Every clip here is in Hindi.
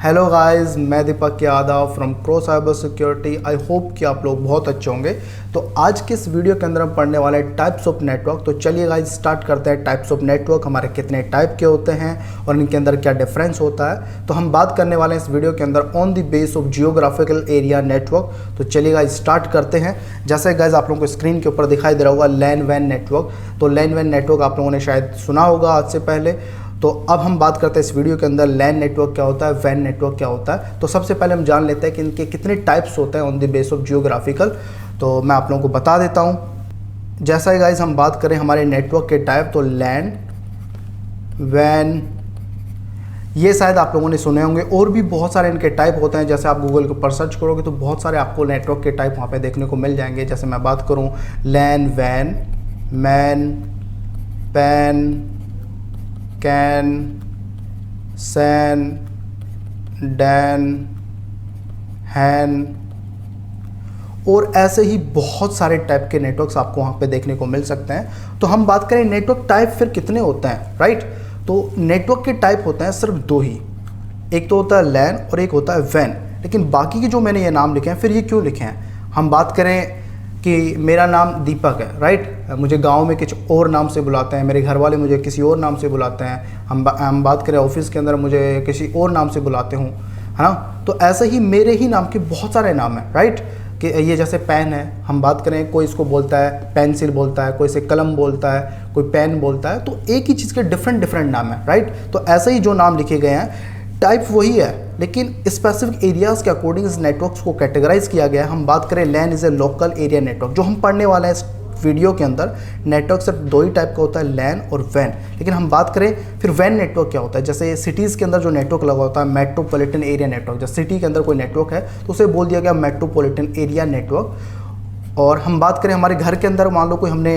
हेलो गाइस, मैं Deepak Yadav from crow cyber security. I hope कि आप लोग बहुत अच्छे होंगे। तो आज के इस वीडियो के अंदर हम पढ़ने वाले हैं टाइप्स ऑफ नेटवर्क। तो चलिए गाइस स्टार्ट करते हैं। टाइप्स ऑफ नेटवर्क हमारे कितने टाइप के होते हैं और इनके अंदर क्या डिफरेंस होता है, तो हम बात करने वाले हैं इस वीडियो के अंदर on the base of geographical area network. तो चलिए गाइस स्टार्ट करते हैं। जैसे गाइस आप लोगों को स्क्रीन के ऊपर दिखाई दे रहा होगा लैन वैन नेटवर्क। तो लैन वैन नेटवर्क आप लोगों ने शायद सुना होगा आज से पहले। तो अब हम बात करते हैं इस वीडियो के अंदर लैन नेटवर्क क्या होता है, वैन नेटवर्क क्या होता है। तो सबसे पहले हम जान लेते हैं कि इनके कितने टाइप्स होते हैं on the base of geographical. तो मैं आप लोगों को बता देता हूँ। जैसा ही गाइस हम बात करें हमारे नेटवर्क के टाइप, तो लैन, वैन, ये शायद आप लोगों ने सुने होंगे। और भी बहुत सारे इनके टाइप होते हैं। जैसे आप गूगल के ऊपर सर्च करोगे तो बहुत सारे आपको नेटवर्क के टाइप वहाँ पे देखने को मिल जाएंगे। जैसे मैं बात करूँ लैन, वैन, MAN, PAN, CAN, SAN, DAN, HAN, और ऐसे ही बहुत सारे टाइप के नेटवर्क्स आपको वहाँ पे देखने को मिल सकते हैं। तो हम बात करें नेटवर्क टाइप फिर कितने होते हैं, राइट। तो नेटवर्क के टाइप होते हैं सिर्फ दो ही, एक तो होता है लैन और एक होता है वैन। लेकिन बाकी के जो मैंने ये नाम लिखे हैं, फिर ये क्यों लिखे हैं। हम बात करें कि मेरा नाम दीपक है, राइट। मुझे गांव में कुछ और नाम से बुलाते हैं, मेरे घर वाले मुझे किसी और नाम से बुलाते हैं। हम बात करें ऑफिस के अंदर मुझे किसी और नाम से बुलाते हूँ, है ना। तो ऐसे ही मेरे ही नाम के बहुत सारे नाम हैं, राइट। कि ये जैसे पेन है, हम बात करें कोई इसको बोलता है पेंसिल बोलता है, कोई इसे कलम बोलता है, कोई पेन बोलता है। तो एक ही चीज़ के डिफरेंट डिफरेंट नाम है, राइट। तो ऐसे ही जो नाम लिखे गए हैं टाइप वही है, लेकिन स्पेसिफिक एरियाज़ के अकॉर्डिंग इस नेटवर्क्स को कैटेगराइज किया गया है। हम बात करें LAN is a local area network. जो हम पढ़ने वाले हैं इस वीडियो के अंदर नेटवर्क सिर्फ दो ही टाइप का होता है, लैन और वैन। लेकिन हम बात करें फिर वैन नेटवर्क क्या होता है। जैसे सिटीज़ के अंदर जो नेटवर्क लगा होता है मेट्रोपॉलिटन एरिया नेटवर्क। जैसे सिटी के अंदर कोई नेटवर्क है तो उसे बोल दिया गया मेट्रोपॉलिटन एरिया नेटवर्क। और हम बात करें हमारे घर के अंदर मान लो कोई हमने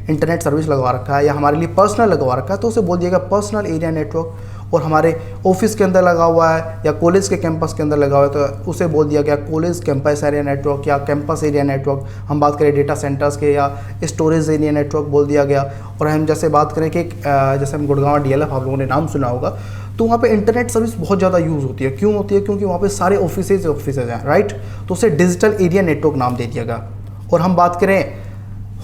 इंटरनेट सर्विस लगवा रखा है या हमारे लिए पर्सनल लगवा रखा है तो उसे बोल दिया गया पर्सनल एरिया नेटवर्क। और हमारे ऑफिस के अंदर लगा हुआ है या कॉलेज के कैंपस के अंदर लगा हुआ है तो उसे बोल दिया गया कॉलेज कैंपस एरिया नेटवर्क या कैंपस एरिया नेटवर्क। हम बात करें डेटा सेंटर्स के या स्टोरेज एरिया नेटवर्क बोल दिया गया। और हम जैसे बात करें कि जैसे हम गुड़गांव DLF आप लोगों ने नाम सुना होगा, तो वहाँ पे इंटरनेट सर्विस बहुत ज़्यादा यूज़ होती है। क्यों होती है? क्योंकि वहाँ पे सारे ऑफिस हैं, राइट। तो उसे डिजिटल एरिया नेटवर्क नाम दे दिया गया। और हम बात करें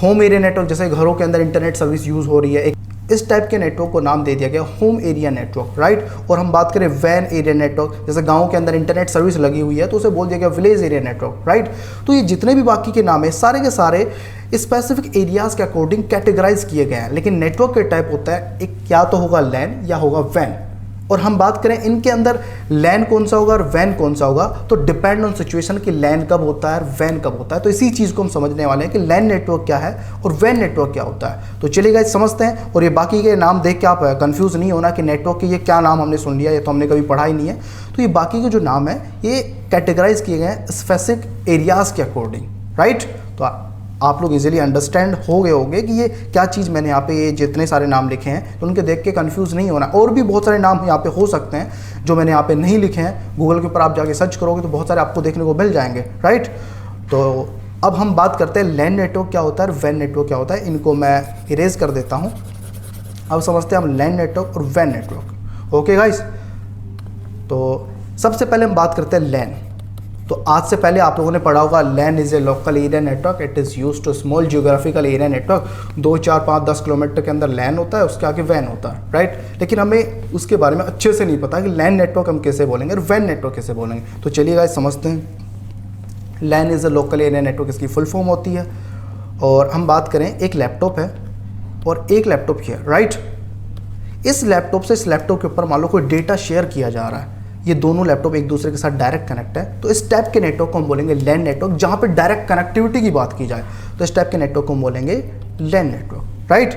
होम एरिया नेटवर्क, जैसे घरों के अंदर इंटरनेट सर्विस यूज़ हो रही है, इस टाइप के नेटवर्क को नाम दे दिया गया होम एरिया नेटवर्क, राइट। और हम बात करें वैन एरिया नेटवर्क, जैसे गांव के अंदर इंटरनेट सर्विस लगी हुई है तो उसे बोल दिया गया विलेज एरिया नेटवर्क, राइट। तो ये जितने भी बाकी के नाम है सारे के सारे स्पेसिफिक एरियाज़ के अकॉर्डिंग कैटेगराइज किए गए हैं। लेकिन नेटवर्क के टाइप होता है एक, या तो होगा लैन या होगा वैन। और हम बात करें इनके अंदर लैन कौन सा होगा और वैन कौन सा होगा, तो डिपेंड ऑन सिचुएशन कि लैन कब होता है और वैन कब होता है। तो इसी चीज़ को हम समझने वाले हैं कि लैन नेटवर्क क्या है और वैन नेटवर्क क्या होता है। तो चलिए गाइस समझते हैं। और ये बाकी के नाम देख के आप कंफ्यूज नहीं होना कि नेटवर्क के ये क्या नाम हमने सुन लिया, ये तो हमने कभी पढ़ा ही नहीं है। तो ये बाकी के जो नाम है ये कैटेगराइज किए गए हैं स्पेसिफिक एरियाज़ के अकॉर्डिंग, राइट। तो आप लोग इजीली अंडरस्टैंड हो गए होंगे कि ये क्या चीज़ मैंने यहाँ पे ये जितने सारे नाम लिखे हैं तो उनके देख के कंफ्यूज नहीं होना। और भी बहुत सारे नाम यहाँ पे हो सकते हैं जो मैंने यहाँ पे नहीं लिखे हैं। गूगल के ऊपर आप जाके सर्च करोगे तो बहुत सारे आपको देखने को मिल जाएंगे, राइट। तो अब हम बात करते हैं लैन नेटवर्क क्या होता है और वैन नेटवर्क क्या होता है। इनको मैं इरेज कर देता हूँ। अब समझते हैं हम लैन नेटवर्क और वैन नेटवर्क। ओके गाइस, तो सबसे पहले हम बात करते हैं लैन। तो आज से पहले आप लोगों ने पढ़ा होगा LAN is a local area network, it is used to small geographical area network. 2, 4, 5, 10 kilometre के अंदर लैन होता है, उसके आगे वैन होता है, राइट। लेकिन हमें उसके बारे में अच्छे से नहीं पता कि लैन नेटवर्क हम कैसे बोलेंगे और वैन नेटवर्क कैसे बोलेंगे। तो चलिए गाइस समझते हैं। LAN is a local area network, इसकी फुल फॉर्म होती है। और हम बात करें एक लैपटॉप है और एक लैपटॉप है, राइट। इस लैपटॉप से इस लैपटॉप के ऊपर मान लो कोई डेटा शेयर किया जा रहा है। ये दोनों लैपटॉप एक दूसरे के साथ डायरेक्ट कनेक्ट है, तो इस टाइप के नेटवर्क को हम बोलेंगे लैन नेटवर्क। जहाँ पे डायरेक्ट कनेक्टिविटी की बात की जाए तो इस टाइप के नेटवर्क को हम बोलेंगे लैन नेटवर्क, राइट।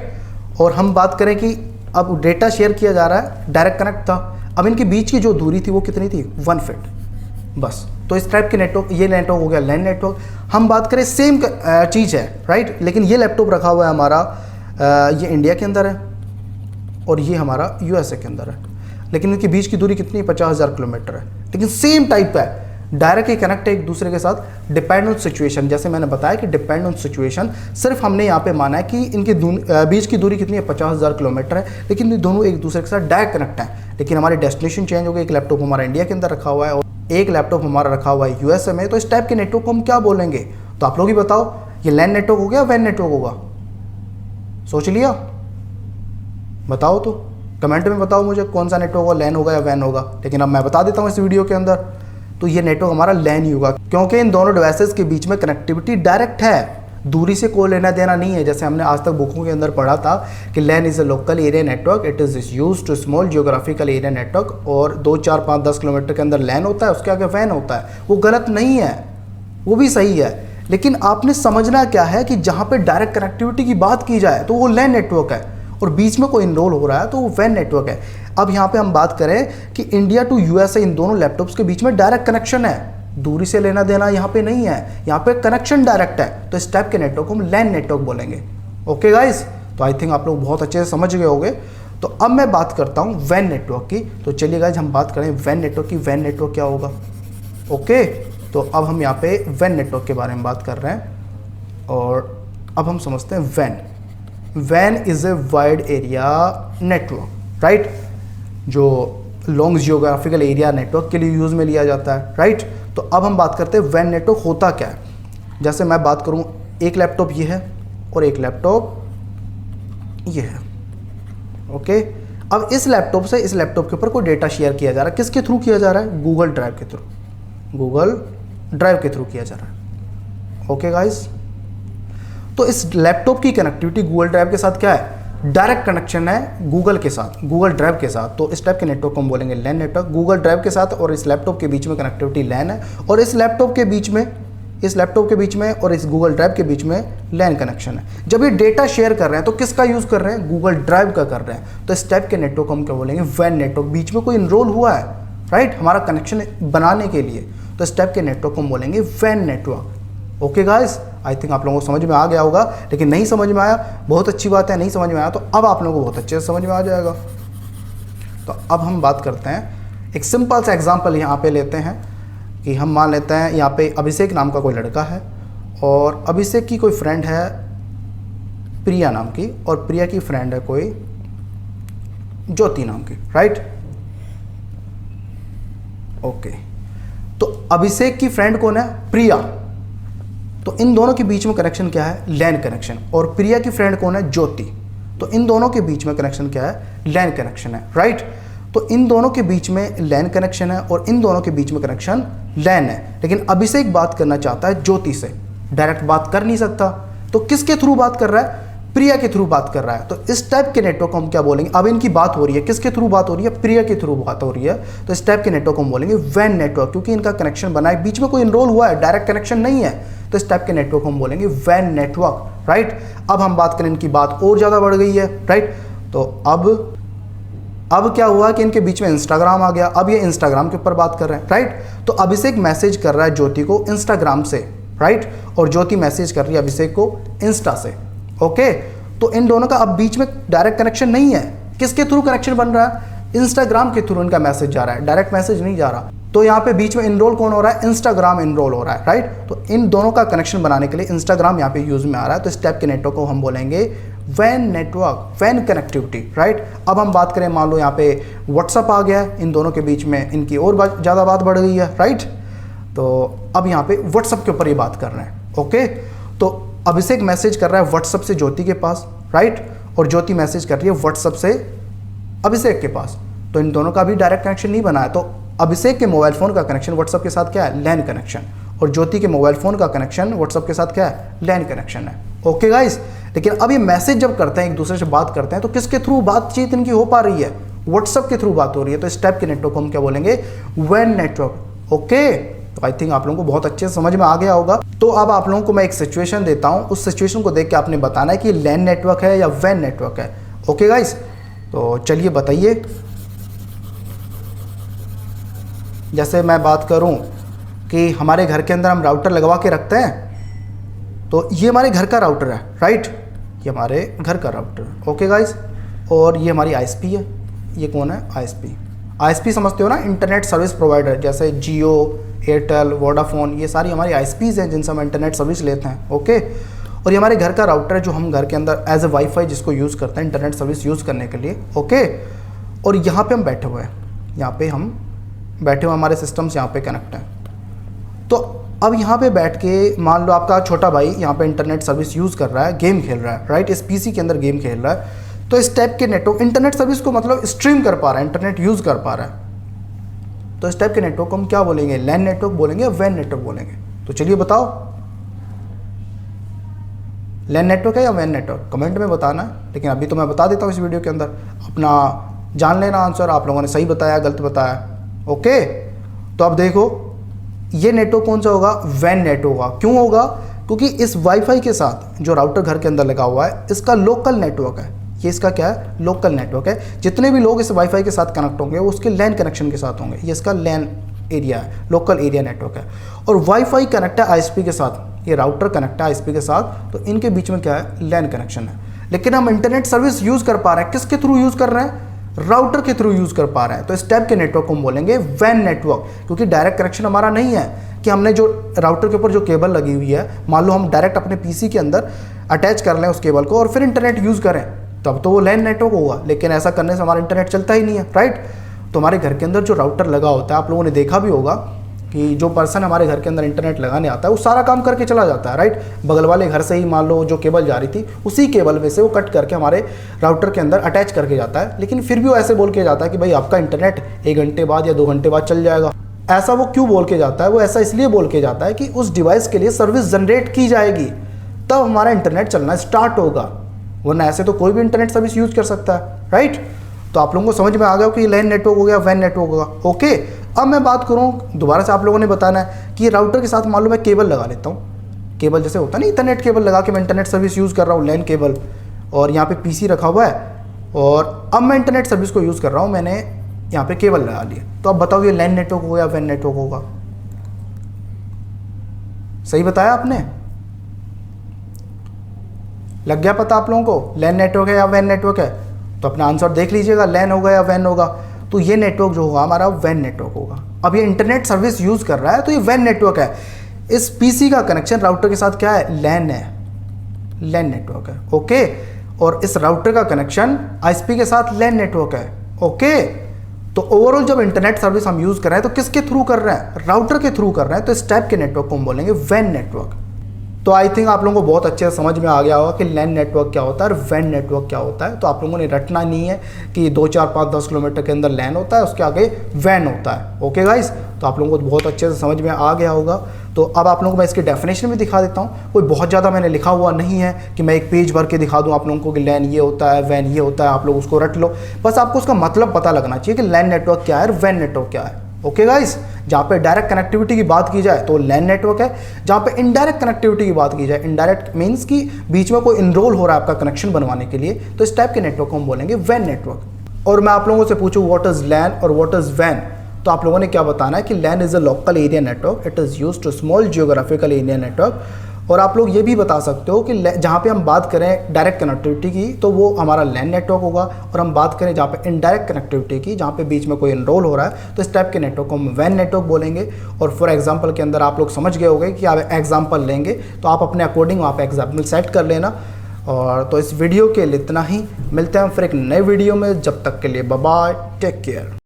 और हम बात करें कि अब डेटा शेयर किया जा रहा है, डायरेक्ट कनेक्ट था, अब इनके बीच की जो दूरी थी वो कितनी थी, 1 फीट बस। तो इस टाइप के नेटवर्क, ये नेटवर्क हो गया लैन नेटवर्क। हम बात करें सेम चीज़ है, राइट। लेकिन ये लैपटॉप रखा हुआ है हमारा, ये इंडिया के अंदर है और ये हमारा USA के अंदर है। लेकिन इनके बीच की दूरी कितनी, 50,000 किलोमीटर है। लेकिन सेम टाइप है, डायरेक्टली कनेक्ट है एक दूसरे के साथ, डिपेंड ऑन सिचुएशन। जैसे मैंने बताया कि डिपेंड ऑन सिचुएशन, सिर्फ हमने यहाँ पे माना है कि इनके बीच की दूरी कितनी है, 50,000 किलोमीटर है, लेकिन ये दोनों एक दूसरे के साथ डायरेक्ट कनेक्ट हैं। लेकिन हमारी डेस्टिनेशन चेंज हो गई, एक लैपटॉप हमारा इंडिया के अंदर रखा हुआ है और एक लैपटॉप हमारा रखा हुआ है यूएसए में। तो इस टाइप के नेटवर्क को हम क्या बोलेंगे? तो आप लोग ही बताओ, ये लैन नेटवर्क हो गया, वैन नेटवर्क होगा? सोच लिया? बताओ तो कमेंट में बताओ मुझे कौन सा नेटवर्क होगा, लैन होगा या वैन होगा। लेकिन अब मैं बता देता हूँ इस वीडियो के अंदर, तो ये नेटवर्क हमारा लैन ही होगा, क्योंकि इन दोनों डिवाइसेस के बीच में कनेक्टिविटी डायरेक्ट है, दूरी से कोई लेना देना नहीं है। जैसे हमने आज तक बुकों के अंदर पढ़ा था कि LAN is a local area network, it is used to small geographical area network. और 2, 4, 5, 10 किलोमीटर के अंदर लैन होता है, उसके आगे वैन होता है। वो गलत नहीं है, वो भी सही है, लेकिन आपने समझना क्या है कि जहाँ पे डायरेक्ट कनेक्टिविटी की बात की जाए तो वो लैन नेटवर्क है, और बीच में कोई इनरोल हो रहा है तो वो वैन नेटवर्क है। अब यहाँ पे हम बात करें कि इंडिया टू यूएसए, इन दोनों लैपटॉप्स के बीच में डायरेक्ट कनेक्शन है, दूरी से लेना देना यहाँ पे नहीं है, यहाँ पे कनेक्शन डायरेक्ट है। तो इस टाइप के नेटवर्क को हम लैन नेटवर्क बोलेंगे। ओके गाइस, तो आई थिंक आप लोग बहुत अच्छे से समझ गए होंगे। तो अब मैं बात करता हूँ वैन नेटवर्क की। तो चलिए गाइस हम बात करें वैन नेटवर्क की। वैन नेटवर्क क्या होगा? ओके, तो अब हम यहाँ पे वैन नेटवर्क के बारे में बात कर रहे हैं, और अब हम समझते हैं van. Van is a wide area network, right, जो लॉन्ग जियोग्राफिकल एरिया नेटवर्क के लिए यूज़ में लिया जाता है, राइट। तो अब हम बात करते हैं वैन नेटवर्क होता क्या है। जैसे मैं बात करूँ, एक लैपटॉप ये है और एक लैपटॉप ये है। ओके, अब इस लैपटॉप से इस लैपटॉप के ऊपर कोई डेटा शेयर किया जा रहा है, किसके थ्रू किया जा रहा है? गूगल ड्राइव के थ्रू, गूगल ड्राइव के थ्रू किया जा रहा है। ओके गाइस, तो इस लैपटॉप की कनेक्टिविटी गूगल ड्राइव के साथ क्या है? डायरेक्ट कनेक्शन है गूगल के साथ, गूगल ड्राइव के साथ। तो इस टाइप के नेटवर्क को हम बोलेंगे लैन नेटवर्क। गूगल ड्राइव के साथ और इस लैपटॉप के बीच में कनेक्टिविटी लैन है, और इस लैपटॉप के बीच में, इस लैपटॉप के बीच में और इस गूगल ड्राइव के बीच में लैन कनेक्शन है। जब ये डेटा शेयर कर रहे हैं तो किसका यूज़ कर रहे हैं? गूगल ड्राइव का कर रहे हैं। तो इस टाइप के नेटवर्क को हम क्या बोलेंगे? वैन नेटवर्क। बीच में कोई इनरोल हुआ है, राइट, हमारा कनेक्शन बनाने के लिए। तो इस टाइप के नेटवर्क को हम बोलेंगे वैन network. Okay guys, I think आप लोगों को समझ में आ गया होगा। लेकिन नहीं समझ में आया, बहुत अच्छी बात है, नहीं समझ में आया तो अब आप लोगों को बहुत अच्छे से समझ में आ जाएगा। तो अब हम बात करते हैं, एक सिंपल सा एग्जांपल यहाँ पे लेते हैं कि हम मान लेते हैं यहाँ पे अभिषेक नाम का कोई लड़का है, और अभिषेक की कोई फ्रेंड है प्रिया नाम की, और प्रिया की फ्रेंड है कोई ज्योति नाम की, राइट। ओके, तो अभिषेक की फ्रेंड कौन है? प्रिया। तो इन दोनों के बीच में कनेक्शन क्या है? लैन कनेक्शन। और प्रिया की फ्रेंड कौन है? ज्योति। तो इन दोनों के बीच में कनेक्शन क्या है? लैन कनेक्शन है, राइट। तो इन दोनों के बीच में लैन कनेक्शन है और इन दोनों के बीच में कनेक्शन लैन है। लेकिन अभिषेक बात करना चाहता है ज्योति से, डायरेक्ट बात कर नहीं सकता, तो किसके थ्रू बात कर रहा है? प्रिया के थ्रू बात कर रहा है। तो इस टाइप के नेटवर्क को हम क्या बोलेंगे? अब इनकी बात हो रही है, किसके थ्रू बात हो रही है? प्रिया के थ्रू बात हो रही है। तो इस टाइप के नेटवर्क को हम बोलेंगे वैन नेटवर्क, क्योंकि इनका कनेक्शन बना है, बीच में कोई इनरोल हुआ है, डायरेक्ट कनेक्शन नहीं है। तो इस टाइप के नेटवर्क को हम बोलेंगे वैन नेटवर्क, राइट। अब हम बात करें, इनकी बात और ज़्यादा बढ़ गई है, राइट। तो अब क्या हुआ कि इनके बीच में इंस्टाग्राम आ गया। अब ये इंस्टाग्राम के ऊपर बात कर रहे हैं, राइट। तो अभिषेक मैसेज कर रहा है ज्योति को इंस्टाग्राम से, राइट, और ज्योति मैसेज कर रही है अभिषेक को इंस्टा से। ओके, तो इन दोनों का अब बीच में डायरेक्ट कनेक्शन नहीं है। किसके थ्रू कनेक्शन बन रहा है? इंस्टाग्राम के थ्रू इनका मैसेज जा रहा है, डायरेक्ट मैसेज नहीं जा रहा। तो यहाँ पे बीच में इनरोल कौन हो रहा है? इंस्टाग्राम इनरोल हो रहा है, राइट। तो इन दोनों का कनेक्शन बनाने के लिए इंस्टाग्राम यहाँ पे यूज में आ रहा है। तो इस टाइप के नेटवर्क को हम बोलेंगे वैन नेटवर्क, वैन कनेक्टिविटी, राइट। अब हम बात करें, मान लो यहाँ पे व्हाट्सअप आ गया, इन दोनों के बीच में इनकी और ज़्यादा बात बढ़ गई है, राइट। तो अब यहाँ पे व्हाट्सअप के ऊपर ये बात कर रहे हैं। ओके, तो अभिषेक मैसेज कर रहा है व्हाट्सअप से ज्योति के पास, राइट, और ज्योति मैसेज कर रही है व्हाट्सअप से अभिषेक के पास। तो इन दोनों का भी डायरेक्ट कनेक्शन नहीं बना है। तो अभिषेक के मोबाइल फ़ोन का कनेक्शन व्हाट्सअप के साथ क्या है? लैन कनेक्शन। और ज्योति के मोबाइल फ़ोन का कनेक्शन व्हाट्सअप के साथ क्या है? लैन कनेक्शन है। ओके गाइस, लेकिन अब ये मैसेज जब करते हैं, एक दूसरे से बात करते हैं, तो किसके थ्रू बातचीत इनकी हो पा रही है? व्हाट्सअप के थ्रू बात हो रही है। तो इस टाइप के नेटवर्क को हम क्या बोलेंगे? वैन नेटवर्क। ओके, तो आई थिंक आप लोगों को बहुत अच्छे से समझ में आ गया होगा। तो अब आप लोगों को मैं एक सिचुएशन देता हूं, उस सिचुएशन को देख के आपने बताना है कि लैन नेटवर्क है या वैन नेटवर्क है। ओके गाइस, तो चलिए बताइए। जैसे मैं बात करूं कि हमारे घर के अंदर हम राउटर लगवा के रखते हैं, तो ये हमारे घर का राउटर है, राइट, ये हमारे घर का राउटर है। ओके गाइस, और ये हमारी आईएसपी है। ये कौन है? आईएसपी, आईएसपी समझते हो ना, इंटरनेट सर्विस प्रोवाइडर, जैसे जियो, एयरटेल, वोडाफोन, ये सारी हमारी आईएसपीज हैं जिनसे हम इंटरनेट सर्विस लेते हैं। ओके, और ये हमारे घर का राउटर है जो हम घर के अंदर एज ए वाईफाई जिसको यूज़ करते हैं इंटरनेट सर्विस यूज़ करने के लिए। ओके, और यहाँ पे हम बैठे हुए हैं, यहाँ पे हम बैठे हुए, हमारे सिस्टम्स यहाँ पे कनेक्ट हैं। तो अब यहाँ पे बैठ के मान लो आपका छोटा भाई यहाँ पे इंटरनेट सर्विस यूज़ कर रहा है, गेम खेल रहा है, राइट, इस पीसी के अंदर गेम खेल रहा है। तो इस टाइप के नेटवर्क इंटरनेट सर्विस को मतलब स्ट्रीम कर पा रहा है, इंटरनेट यूज़ कर पा रहा है। तो इस टाइप के नेटवर्क को हम क्या बोलेंगे, लैन नेटवर्क बोलेंगे या वैन नेटवर्क बोलेंगे? तो चलिए बताओ, लैन नेटवर्क है या वैन नेटवर्क? कमेंट में बताना। लेकिन अभी तो मैं बता देता हूँ इस वीडियो के अंदर, अपना जान लेना आंसर। आप लोगों ने सही बताया, गलत बताया। ओके, तो अब देखो ये नेटवर्क कौन सा होगा, वैन नेटवर्क होगा। क्यों होगा? क्योंकि इस वाईफाई के साथ जो राउटर घर के अंदर लगा हुआ है इसका लोकल नेटवर्क है। ये इसका क्या है, लोकल नेटवर्क है। जितने भी लोग इस वाईफाई के साथ कनेक्ट होंगे वो उसके लैन कनेक्शन के साथ होंगे। ये इसका लैन एरिया है, लोकल एरिया नेटवर्क है। और वाईफाई कनेक्ट है आईएसपी के साथ, ये राउटर कनेक्ट है आईएसपी के साथ, तो इनके बीच में क्या है, लैन कनेक्शन है। लेकिन हम इंटरनेट सर्विस यूज़ कर पा रहे हैं, किसके थ्रू यूज़ कर रहे हैं, राउटर के थ्रू यूज़ कर पा रहे हैं। तो इस टाइप के नेटवर्क को हम बोलेंगे वैन नेटवर्क, क्योंकि डायरेक्ट कनेक्शन हमारा नहीं है कि हमने जो राउटर के ऊपर जो केबल लगी हुई है, मान लो हम डायरेक्ट अपने पीसी के अंदर अटैच कर लें उस केबल को और फिर इंटरनेट यूज़ करें, तब तो वो लैन नेटवर्क होगा। लेकिन ऐसा करने से हमारा इंटरनेट चलता ही नहीं है, राइट। तो हमारे घर के अंदर जो राउटर लगा होता है, आप लोगों ने देखा भी होगा कि जो पर्सन हमारे घर के अंदर इंटरनेट लगाने आता है वो सारा काम करके चला जाता है, राइट। बगल वाले घर से ही मान लो जो केबल जा रही थी उसी केबल में से वो कट करके हमारे राउटर के अंदर अटैच करके जाता है। लेकिन फिर भी वो ऐसे बोल के जाता है कि भाई आपका इंटरनेट 1 घंटे बाद या 2 घंटे बाद चल जाएगा। ऐसा वो क्यों बोल के जाता है? वो ऐसा इसलिए बोल के जाता है कि उस डिवाइस के लिए सर्विस जनरेट की जाएगी, तब हमारा इंटरनेट चलना स्टार्ट होगा, वरना ऐसे तो कोई भी इंटरनेट सर्विस यूज़ कर सकता है, राइट। तो आप लोगों को समझ में आ गया कि लैन नेटवर्क हो गया, वैन नेटवर्क होगा। ओके, अब मैं बात करूँ दोबारा से, आप लोगों ने बताना है कि राउटर के साथ मान लो मैं केबल लगा लेता हूँ, केबल जैसे होता है ना, इंटरनेट केबल लगा के मैं इंटरनेट सर्विस यूज़ कर रहा हूँ, लैन केबल, और यहाँ पे पीसी रखा हुआ है और अब मैं इंटरनेट सर्विस को यूज़ कर रहा हूँ, मैंने यहाँ पे केबल लगा लिया। तो अब बताओ ये लैन नेटवर्क होगा या वैन नेटवर्क होगा? सही बताया आपने? लग गया पता आप लोगों को लैन नेटवर्क है या वैन नेटवर्क है? तो अपना आंसर देख लीजिएगा, लैन होगा या वैन होगा। तो ये नेटवर्क जो होगा हमारा वैन नेटवर्क होगा। अब ये इंटरनेट सर्विस यूज़ कर रहा है तो ये वैन नेटवर्क है। इस पीसी का कनेक्शन राउटर के साथ क्या है, लैन है, लैन नेटवर्क है। ओके, और इस राउटर का कनेक्शन आईएसपी के साथ लैन नेटवर्क है। ओके, तो ओवरऑल जब इंटरनेट सर्विस हम यूज़ कर रहे हैं तो किसके थ्रू कर रहे हैं, राउटर के थ्रू कर रहे हैं। तो इस टाइप के नेटवर्क को हम बोलेंगे वैन नेटवर्क। तो आई थिंक आप लोगों को बहुत अच्छे से समझ में आ गया होगा कि लैन नेटवर्क क्या होता है और वैन नेटवर्क क्या होता है। तो आप लोगों ने रटना नहीं है कि 2, 4, 5, 10 किलोमीटर के अंदर लैन होता है, उसके आगे वैन होता है। ओके गाइस, तो आप लोगों को बहुत अच्छे से समझ में आ गया होगा। तो अब आप लोगों को मैं इसकी डेफिनेशन भी दिखा देता हूँ। कोई बहुत ज़्यादा मैंने लिखा हुआ नहीं है कि मैं एक पेज भर के दिखा दूँ आप लोगों को कि लैन ये होता है, वैन ये होता है, आप लोग उसको रट लो। बस आपको उसका मतलब पता लगना चाहिए कि लैन नेटवर्क क्या है और वैन नेटवर्क क्या है। ओके गाइस, जहाँ पे डायरेक्ट कनेक्टिविटी की बात की जाए तो लैन नेटवर्क है, जहाँ पे इनडायरेक्ट कनेक्टिविटी की बात की जाए, इनडायरेक्ट मीन्स कि बीच में कोई इनरोल हो रहा है आपका कनेक्शन बनवाने के लिए, तो इस टाइप के नेटवर्क को हम बोलेंगे वैन नेटवर्क। और मैं आप लोगों से पूछूं व्हाट इज लैन और व्हाट इज वैन, तो आप लोगों ने क्या बताना है कि LAN is a local area network, it is used to small geographical area network. और आप लोग ये भी बता सकते हो कि जहाँ पे हम बात करें डायरेक्ट कनेक्टिविटी की तो वो हमारा लैन नेटवर्क होगा, और हम बात करें जहाँ पे इनडायरेक्ट कनेक्टिविटी की, जहाँ पे बीच में कोई इनरोल हो रहा है, तो इस टाइप के नेटवर्क को हम वैन नेटवर्क बोलेंगे। और फॉर एग्जांपल के अंदर आप लोग समझ गए होंगे कि आप एग्जांपल लेंगे तो आप अपने अकॉर्डिंग वहाँ पे एग्जाम्पल सेट कर लेना। और तो इस वीडियो के लिए इतना ही, मिलते हैं फिर एक नए वीडियो में, जब तक के लिए बाय बाय, टेक केयर।